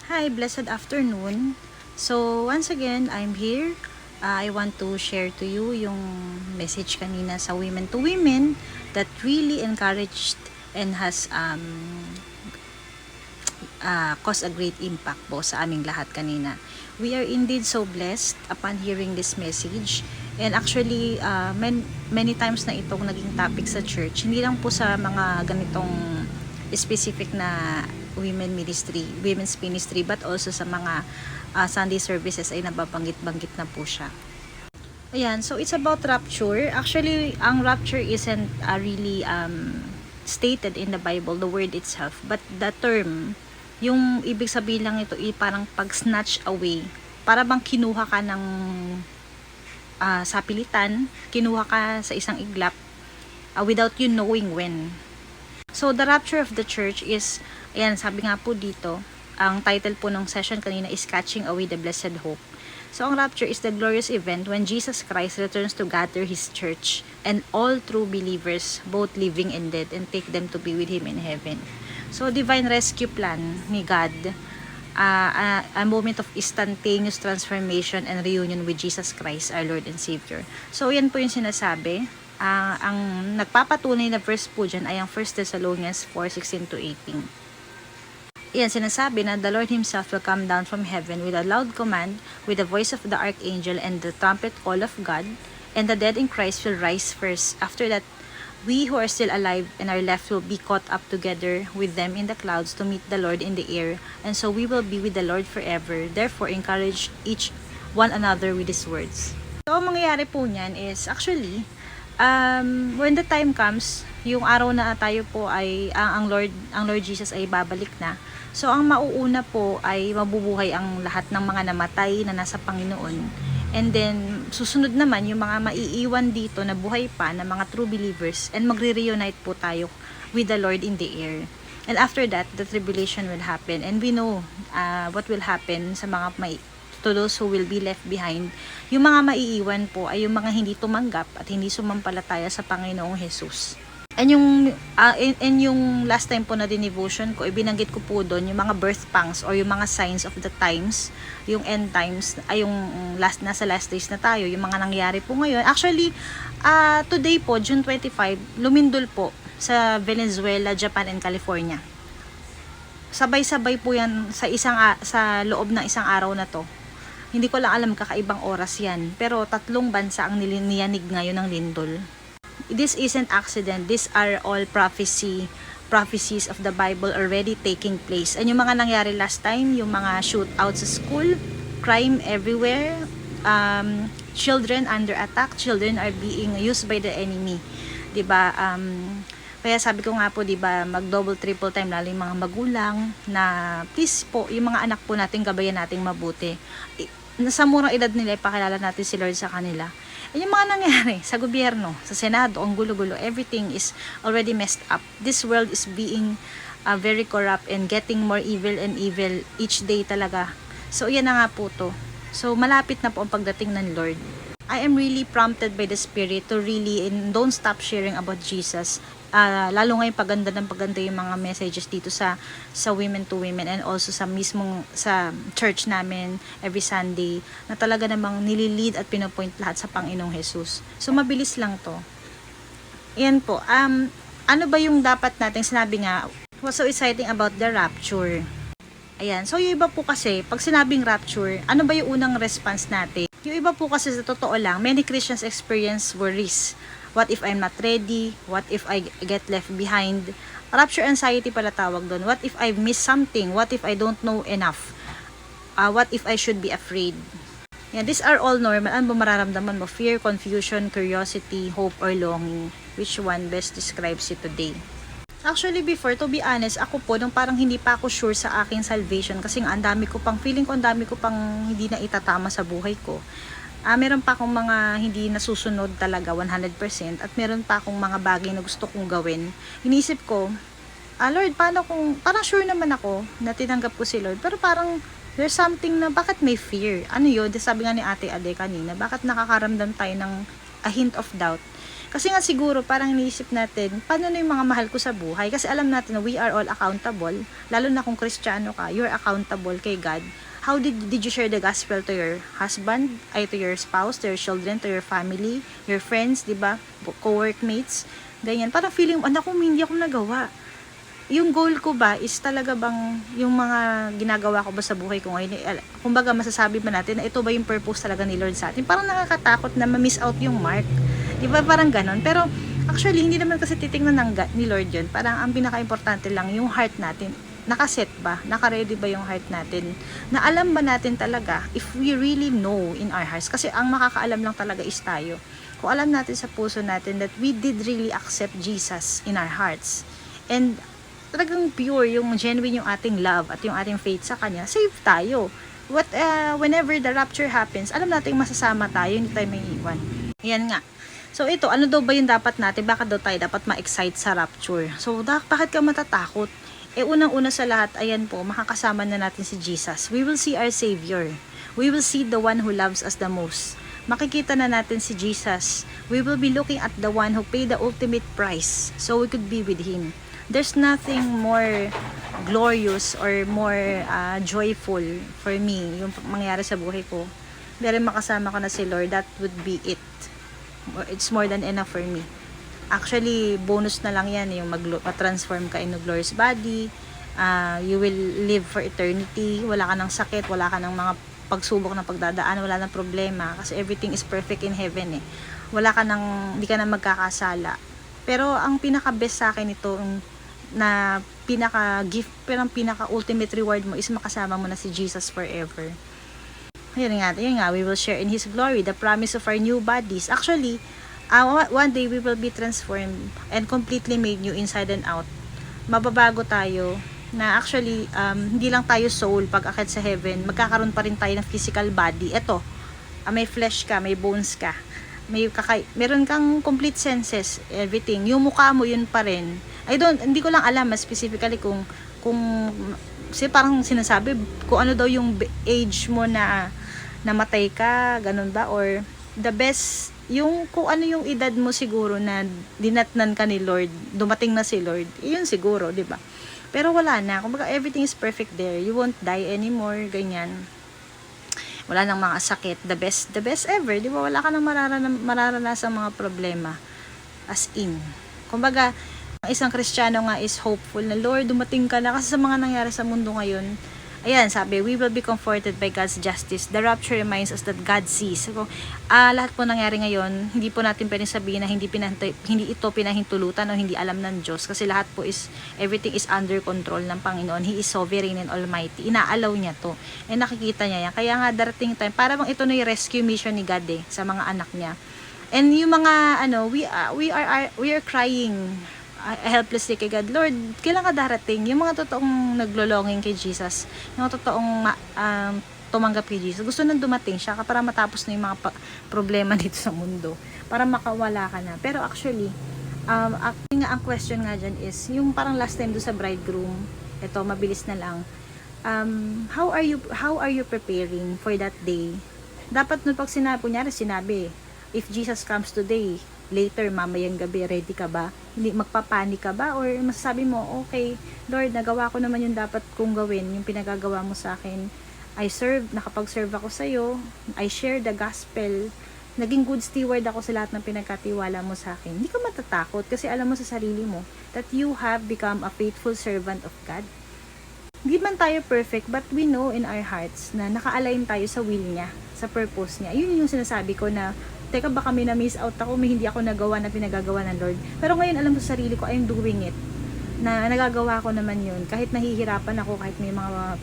Hi, blessed afternoon. So, once again, I'm here. I want to share to you yung message kanina sa Women to Women that really encouraged and has caused a great impact po sa aming lahat kanina. We are indeed so blessed upon hearing this message. And actually, many times na itong naging topic sa church, hindi lang po sa mga ganitong specific na women's ministry, but also sa mga Sunday services ay nababanggit-banggit na po siya. Ayan, so it's about rapture. Actually, ang rapture isn't really stated in the Bible, the word itself, but the term, yung ibig sabihin lang ito, parang pag-snatch away, para bang kinuha ka ng sapilitan, kinuha ka sa isang iglap without you knowing when. So, the rapture of the church is, ayan, sabi nga po dito, ang title po ng session kanina is Catching Away the Blessed Hope. So, ang rapture is the glorious event when Jesus Christ returns to gather His church and all true believers, both living and dead, and take them to be with Him in heaven. So, divine rescue plan ni God, a moment of instantaneous transformation and reunion with Jesus Christ, our Lord and Savior. So, yan po yung sinasabi. Ang nagpapatunay na verse po dyan ay ang 1 Thessalonians 4:16-18. Yan, sinasabi na the Lord Himself will come down from heaven with a loud command, with the voice of the archangel and the trumpet call of God, and the dead in Christ will rise first. After that, we who are still alive and are left will be caught up together with them in the clouds to meet the Lord in the air, and so we will be with the Lord forever. Therefore, encourage each one another with these words. So, ang mangyayari po niyan is, actually, when the time comes, yung araw na tayo po ay ang Lord Jesus ay babalik na. So ang mauuna po ay mabubuhay ang lahat ng mga namatay na nasa Panginoon. And then susunod naman yung mga maiiwan dito na buhay pa na mga true believers, and magre-reunite po tayo with the Lord in the air. And after that, the tribulation will happen, and we know what will happen sa mga to those who will be left behind. Yung mga maiiwan po ay yung mga hindi tumanggap at hindi sumampalataya sa Panginoong Jesus. And yung last time po na devotion ko, ibinanggit ko po doon yung mga birth pangs or yung mga signs of the times, yung end times, ay yung nasa last days na tayo, yung mga nangyari po ngayon. Actually, today po, June 25, lumindol po sa Venezuela, Japan, and California. Sabay-sabay po yan sa loob ng isang araw na to. Hindi ko lang alam kakaibang oras yan. Pero 3 bansa ang niliyanig ngayon ng lindol. This isn't accident. These are all prophecies of the Bible already taking place. And yung mga nangyari last time, yung mga shootout sa school, crime everywhere, children under attack, children are being used by the enemy. Diba? Kaya sabi ko nga po, diba, mag-double, triple time lalo yung mga magulang na please po, yung mga anak po natin, gabayan nating mabuti. Sa murang edad nila, ipakilala natin si Lord sa kanila. And yung mga nangyari sa gobyerno, sa Senado, ang gulo-gulo, everything is already messed up. This world is being very corrupt and getting more evil and evil each day talaga. So, yan na nga po to. So, malapit na po ang pagdating ng Lord. I am really prompted by the Spirit to really, and don't stop sharing about Jesus. Lalo ngayon paganda yung mga messages dito sa Women to Women, and also sa church namin every Sunday, na talaga namang nililid at pinopoint lahat sa Panginoong Jesus. So mabilis lang to. Yan po. Ano ba yung dapat natin, sinabi nga, what's so exciting about the rapture? Ayan. So yung iba po kasi, pag sinabing rapture, ano ba yung unang response natin? Yung iba po kasi, sa totoo lang, many Christians experience worries. What if I'm not ready? What if I get left behind? Rapture anxiety pala tawag doon. What if I miss something? What if I don't know enough? What if I should be afraid? Yeah, these are all normal. Ano ba mararamdaman mo? Fear, confusion, curiosity, hope, or longing. Which one best describes you today? Actually, before, to be honest, ako po, nung parang hindi pa ako sure sa aking salvation, kasi nga, feeling ko ang dami ko pang hindi na itatama sa buhay ko. Meron pa akong mga hindi nasusunod talaga 100%, at meron pa akong mga bagay na gusto kong gawin. Iniisip ko, Lord, parang sure naman ako na tinanggap ko si Lord, pero parang there's something na bakit may fear? Ano yun? Sabi nga ni Ate Ade kanina, bakit nakakaramdam tayo ng a hint of doubt. Kasi nga siguro parang iniisip natin, paano na yung mga mahal ko sa buhay? Kasi alam natin na we are all accountable, lalo na kung Kristiyano ka, you're accountable kay God. How did you share the gospel to your husband, ay to your spouse, to your children, to your family, your friends, di ba? Co-workmates, ganyan. Parang feeling, anak ko, hindi ako nagawa. Yung goal ko ba is talaga bang yung mga ginagawa ko ba sa buhay ko ngayon, kumbaga masasabi ba natin na ito ba yung purpose talaga ni Lord sa atin? Parang nakakatakot na ma-miss out yung mark. Di ba parang ganon? Pero actually, hindi naman kasi titignan ni Lord yun. Parang ang pinaka-importante lang yung heart natin. Nakaset ba? Naka-ready ba yung heart natin? Na alam ba natin talaga if we really know in our hearts? Kasi ang makakaalam lang talaga is tayo. Kung alam natin sa puso natin that we did really accept Jesus in our hearts. And talagang pure, yung genuine yung ating love at yung ating faith sa Kanya, save tayo. Whenever the rapture happens, alam natin masasama tayo, hindi tayo may iwan. Yan nga. So ito, ano daw ba yung dapat natin? Bakit daw tayo dapat ma-excite sa rapture? So bakit ka matatakot? Unang-una sa lahat, ayan po, makakasama na natin si Jesus. We will see our Savior. We will see the one who loves us the most. Makikita na natin si Jesus. We will be looking at the one who paid the ultimate price so we could be with Him. There's nothing more glorious or more joyful for me yung mangyari sa buhay ko. Pero makasama ko na si Lord, that would be it. It's more than enough for me. Actually, bonus na lang yan, yung mag-transform ka in a glorious body. You will live for eternity. Wala ka ng sakit, wala ka ng mga pagsubok na pagdadaan, wala ng problema. Kasi everything is perfect in heaven eh. Hindi ka na magkakasala. Pero ang pinaka-best sa akin ito, na pinaka-gift, pero ang pinaka-ultimate reward mo is makasama mo na si Jesus forever. Yun nga, we will share in His glory, the promise of our new bodies. Actually, one day we will be transformed and completely made new inside and out. Mababago tayo, na actually, hindi lang tayo soul pag akit sa heaven, magkakaroon pa rin tayo ng physical body. Ito, may flesh ka, may bones ka, meron kang complete senses, everything. Yung mukha mo, yun pa rin. Hindi ko lang alam specifically kung kasi parang sinasabi kung ano daw yung age mo na namatay ka, ganun ba? Or the best, yung kung ano yung edad mo siguro na dinatnan ka ni Lord, dumating na si Lord, yun siguro, di ba? Pero wala na, kumbaga everything is perfect there. You won't die anymore, ganyan. Wala nang mga sakit, the best ever, di ba? Wala ka nang mararanasang mga problema. As in. Kumbaga, ang isang Kristiyano nga is hopeful na, Lord, dumating ka na. Kasi sa mga nangyari sa mundo ngayon, ayan, sabi, we will be comforted by God's justice. The rapture reminds us that God sees. So, lahat po nangyari ngayon, hindi po natin pwedeng sabihin na hindi ito pinahintulutan o hindi alam ng Diyos. Kasi lahat po everything is under control ng Panginoon. He is sovereign and almighty. Inaalaw niya to. And nakikita niya yan. Kaya nga darating time, para bang ito na yung rescue mission ni God sa mga anak niya. And yung mga, we are crying helplessly kay God, Lord, kailan ka darating? Yung mga totoong naglolonging kay Jesus, yung mga totoong tumanggap kay Jesus, gusto nang dumating siya para matapos na yung mga problema dito sa mundo, para makawala ka na. Pero actually, ang question nga dyan is, yung parang last time do sa bridegroom, ito, mabilis na lang, how are you preparing for that day? Dapat nung pag sinabi, if Jesus comes today, later, mamayang gabi, ready ka ba? Hindi, magpapanik ka ba? Or masasabi mo, okay, Lord, nagawa ko naman yung dapat kong gawin, yung pinagagawa mo sa akin. Nakapag-serve ako sa'yo, I share the gospel, naging good steward ako sa lahat ng pinagkatiwala mo sa akin. Hindi ka matatakot kasi alam mo sa sarili mo that you have become a faithful servant of God. Hindi man tayo perfect, but we know in our hearts na naka-align tayo sa will niya, sa purpose niya. Yun yung sinasabi ko na, teka, baka may na-miss out ako, may hindi ako nagawa na pinagagawa ng Lord. Pero ngayon, alam ko sa sarili ko, I'm doing it. Na nagagawa ko naman yun. Kahit nahihirapan ako, kahit may mga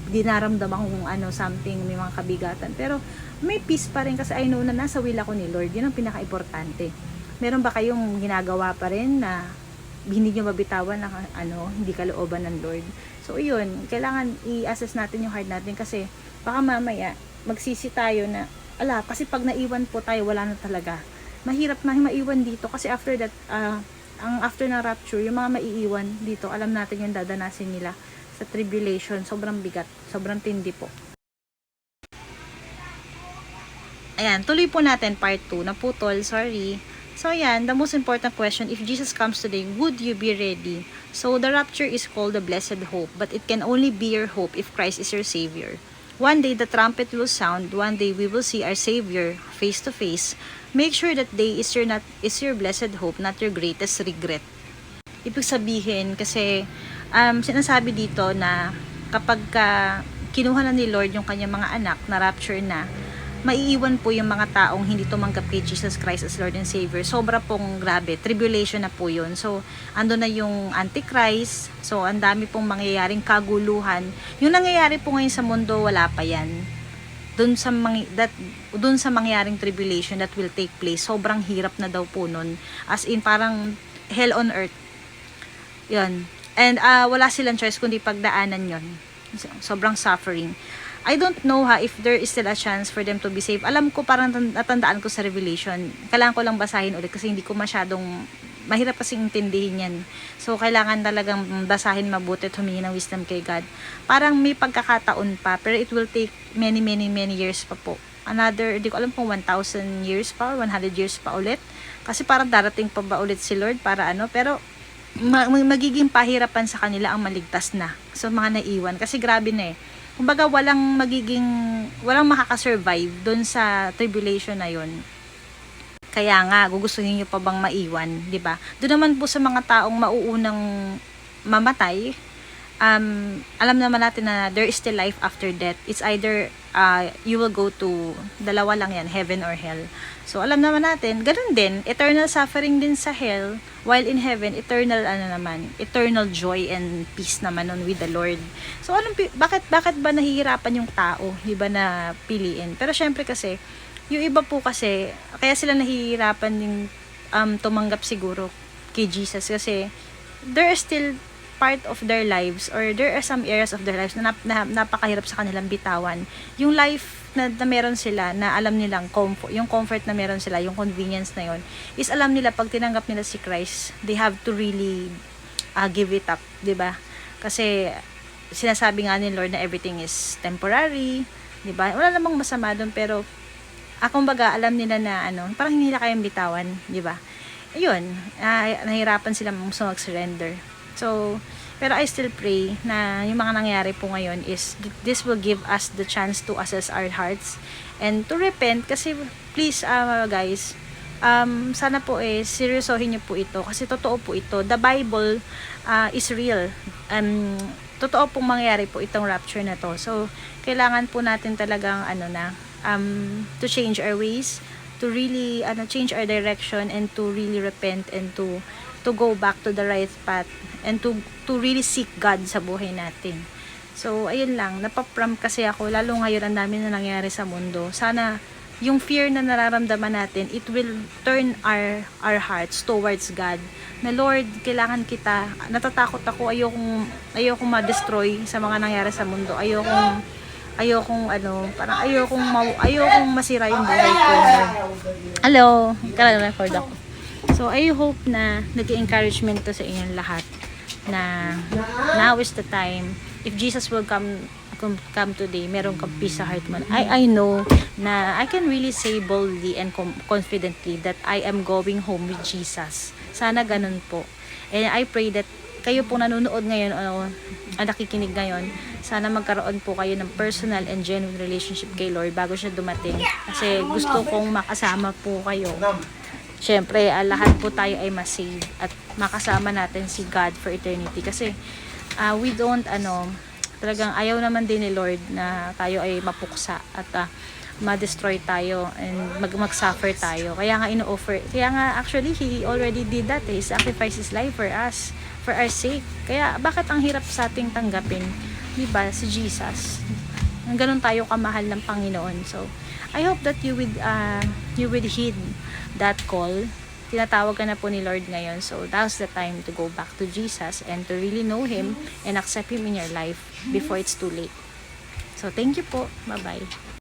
dinaramdam ako kung something, may mga kabigatan. Pero may peace pa rin kasi I know na nasa will ako ni Lord. Yun ang pinaka-importante. Meron ba kayong ginagawa pa rin na hindi nyo mabitawan na hindi kalooban ng Lord? So, yun. Kailangan i-assess natin yung heart natin kasi baka mamaya magsisi tayo na kasi pag naiwan po tayo, wala na talaga. Mahirap na maiwan dito kasi after that, ang after ng rapture, yung mga maiiwan dito, alam natin yung dadanasin nila sa tribulation. Sobrang bigat, sobrang tindi po. Ayan, tuloy po natin part 2. Naputol, sorry. So, ayan, the most important question, if Jesus comes today, would you be ready? So, the rapture is called the blessed hope, but it can only be your hope if Christ is your Savior. One day, the trumpet will sound. One day, we will see our Savior face to face. Make sure that day is your blessed hope, not your greatest regret. Ibig sabihin, kasi, sinasabi dito na kapag kinuha na ni Lord yung kanyang mga anak, na rapture na, maiiwan po yung mga taong hindi tumanggap kay Jesus Christ as Lord and Savior. Sobra pong grabe. Tribulation na po yun. So, ando na yung Antichrist. So, ang dami pong mangyayaring kaguluhan. Yung nangyayari po ngayon sa mundo, wala pa yan. Dun sa mangyayaring tribulation that will take place, sobrang hirap na daw po nun. As in, parang hell on earth. Yun. And wala silang choice kundi pagdaanan yun. Sobrang suffering. I don't know if there is still a chance for them to be saved. Alam ko, parang natandaan ko sa Revelation. Kailangan ko lang basahin ulit kasi hindi ko masyadong, mahirap kasing intindihin yan. So, kailangan talagang basahin mabuti at humingi ng wisdom kay God. Parang may pagkakataon pa, pero it will take many years pa po. Another, hindi ko alam kung 1,000 years pa or 100 years pa ulit. Kasi parang darating pa ba ulit si Lord para pero magiging pahirapan sa kanila ang maligtas na. So, mga naiwan. Kasi grabe na kumbaga walang makakasurvive doon sa tribulation na yon. Kaya nga gugustuhin niyo pa bang maiwan, 'di ba? Doon naman po sa mga taong mauunang mamatay, alam naman natin na there is still life after death. It's either you will go to, dalawa lang yan, heaven or hell. So alam naman natin, ganun din, eternal suffering din sa hell, while in heaven, eternal joy and peace naman nun with the Lord. So bakit ba nahihirapan yung tao, di ba, na piliin? Pero syempre kasi, yung iba po kasi, kaya sila nahihirapan din tumanggap siguro kay Jesus kasi there is still part of their lives, or there are some areas of their lives na napakahirap sa kanilang bitawan. Yung life na meron sila, na alam nilang yung comfort na meron sila, yung convenience na yon, is alam nila pag tinanggap nila si Christ, they have to really give it up, 'di ba? Kasi sinasabi nga ni Lord na everything is temporary, 'di ba? Wala namang masama doon, pero kumbaga alam nila na parang hindi nila kayang bitawan, 'di ba? Ayun, nahirapan sila mag-surrender. So, pero I still pray na yung mga nangyari po ngayon is this will give us the chance to assess our hearts and to repent. Kasi please guys, sana po seryosohin niyo po ito kasi totoo po ito. The Bible is real. Totoo pong mangyari po itong rapture na to. So, kailangan po natin talagang to change our ways, to really change our direction, and to really repent, and to go back to the right path, and to really seek God sa buhay natin. So, ayun lang, napapram kasi ako, lalo ngayon ang dami na nangyari sa mundo. Sana yung fear na nararamdaman natin, it will turn our hearts towards God. Na Lord, kailangan kita. Natatakot ako, ayokong ma-destroy sa mga nangyari sa mundo. Ayokong masira yung buhay ko. Hello, record ako. So, I hope na nag-encouragement to sa inyong lahat na now is the time. If Jesus will come today, meron kang peace sa heart mo. I know na I can really say boldly and confidently that I am going home with Jesus. Sana ganun po. And I pray that kayo pong nanonood ngayon, nakikinig ngayon, sana magkaroon po kayo ng personal and genuine relationship kay Lord bago siya dumating. Kasi gusto kong makasama po kayo. Siyempre, lahat po tayo ay masave at makasama natin si God for eternity. Kasi we don't, talagang ayaw naman din ni Lord na tayo ay mapuksa at ma-destroy tayo and mag-suffer tayo. Kaya nga actually, He already did that. He sacrificed His life for us, for our sake. Kaya bakit ang hirap sa ating tanggapin? Diba? Si Jesus. Ganun tayo kamahal ng Panginoon. So, I hope that you would heed that call. Tinatawag ka na po ni Lord ngayon. So, now's the time to go back to Jesus and to really know Him and accept Him in your life before it's too late. So, thank you po. Bye-bye.